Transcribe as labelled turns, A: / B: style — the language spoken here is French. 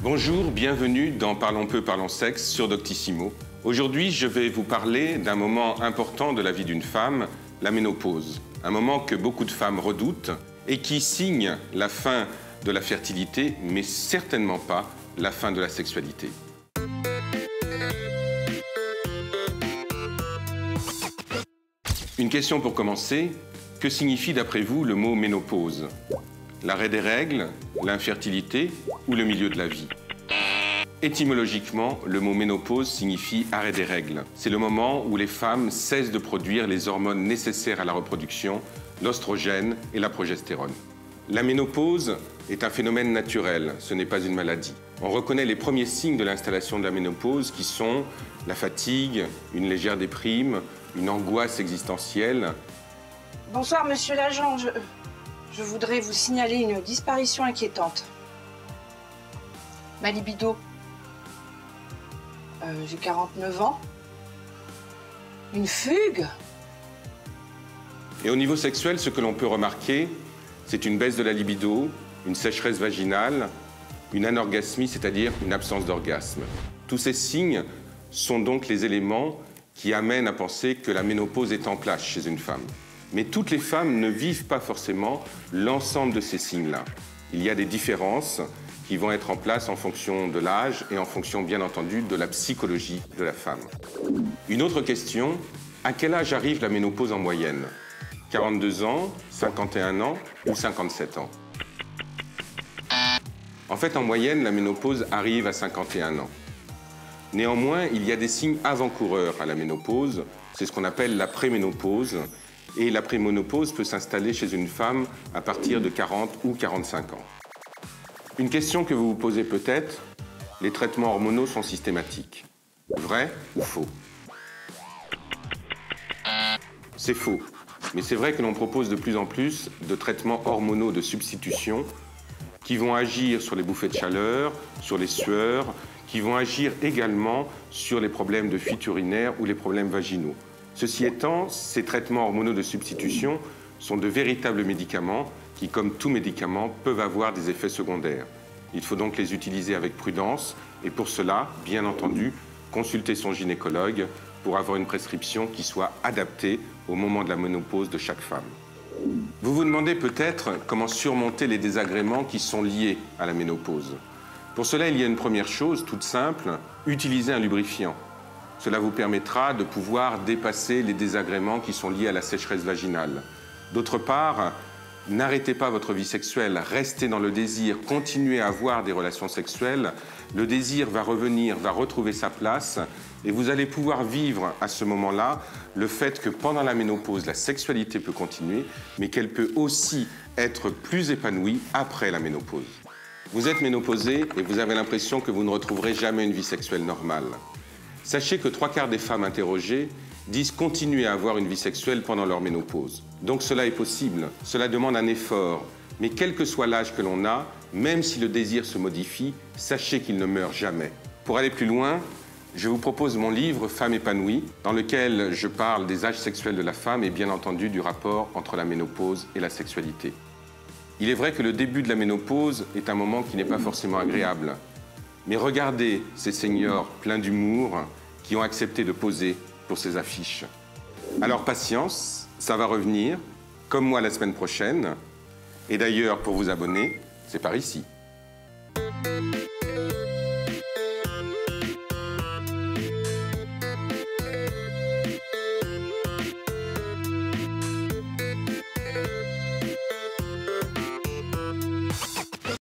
A: Bonjour, bienvenue dans Parlons peu, parlons sexe sur Doctissimo. Aujourd'hui, je vais vous parler d'un moment important de la vie d'une femme, la ménopause. Un moment que beaucoup de femmes redoutent et qui signe la fin de la fertilité, mais certainement pas la fin de la sexualité. Une question pour commencer. Que signifie d'après vous le mot ménopause? L'arrêt des règles, l'infertilité ou le milieu de la vie? Étymologiquement, le mot ménopause signifie arrêt des règles. C'est le moment où les femmes cessent de produire les hormones nécessaires à la reproduction, l'oestrogène et la progestérone. La ménopause est un phénomène naturel, ce n'est pas une maladie. On reconnaît les premiers signes de l'installation de la ménopause qui sont la fatigue, une légère déprime, une angoisse existentielle.
B: Bonsoir, monsieur l'agent. Je voudrais vous signaler une disparition inquiétante. Ma libido. J'ai 49 ans. Une fugue.
A: Et au niveau sexuel, ce que l'on peut remarquer, c'est une baisse de la libido, une sécheresse vaginale, une anorgasmie, c'est-à-dire une absence d'orgasme. Tous ces signes sont donc les éléments qui amènent à penser que la ménopause est en place chez une femme. Mais toutes les femmes ne vivent pas forcément l'ensemble de ces signes-là. Il y a des différences qui vont être en place en fonction de l'âge et en fonction, bien entendu, de la psychologie de la femme. Une autre question, à quel âge arrive la ménopause en moyenne? 42 ans, 51 ans ou 57 ans? En fait, en moyenne, la ménopause arrive à 51 ans. Néanmoins, il y a des signes avant-coureurs à la ménopause, c'est ce qu'on appelle la préménopause. Et la préménopause peut s'installer chez une femme à partir de 40 ou 45 ans. Une question que vous vous posez peut-être, les traitements hormonaux sont systématiques. Vrai ou faux? C'est faux. Mais c'est vrai que l'on propose de plus en plus de traitements hormonaux de substitution qui vont agir sur les bouffées de chaleur, sur les sueurs, qui vont agir également sur les problèmes de fuite urinaire ou les problèmes vaginaux. Ceci étant, ces traitements hormonaux de substitution sont de véritables médicaments qui, comme tout médicament, peuvent avoir des effets secondaires. Il faut donc les utiliser avec prudence et pour cela, bien entendu, consulter son gynécologue pour avoir une prescription qui soit adaptée au moment de la ménopause de chaque femme. Vous vous demandez peut-être comment surmonter les désagréments qui sont liés à la ménopause. Pour cela, il y a une première chose toute simple, utiliser un lubrifiant. Cela vous permettra de pouvoir dépasser les désagréments qui sont liés à la sécheresse vaginale. D'autre part, n'arrêtez pas votre vie sexuelle, restez dans le désir, continuez à avoir des relations sexuelles. Le désir va revenir, va retrouver sa place et vous allez pouvoir vivre à ce moment-là le fait que pendant la ménopause, la sexualité peut continuer, mais qu'elle peut aussi être plus épanouie après la ménopause. Vous êtes ménopausé et vous avez l'impression que vous ne retrouverez jamais une vie sexuelle normale. Sachez que 3/4 des femmes interrogées disent continuer à avoir une vie sexuelle pendant leur ménopause. Donc cela est possible, cela demande un effort. Mais quel que soit l'âge que l'on a, même si le désir se modifie, sachez qu'il ne meurt jamais. Pour aller plus loin, je vous propose mon livre « Femme épanouie » dans lequel je parle des âges sexuels de la femme et bien entendu du rapport entre la ménopause et la sexualité. Il est vrai que le début de la ménopause est un moment qui n'est pas forcément agréable. Mais regardez ces seniors pleins d'humour qui ont accepté de poser pour ces affiches. Alors patience, ça va revenir, comme moi la semaine prochaine. Et d'ailleurs, pour vous abonner, c'est par ici.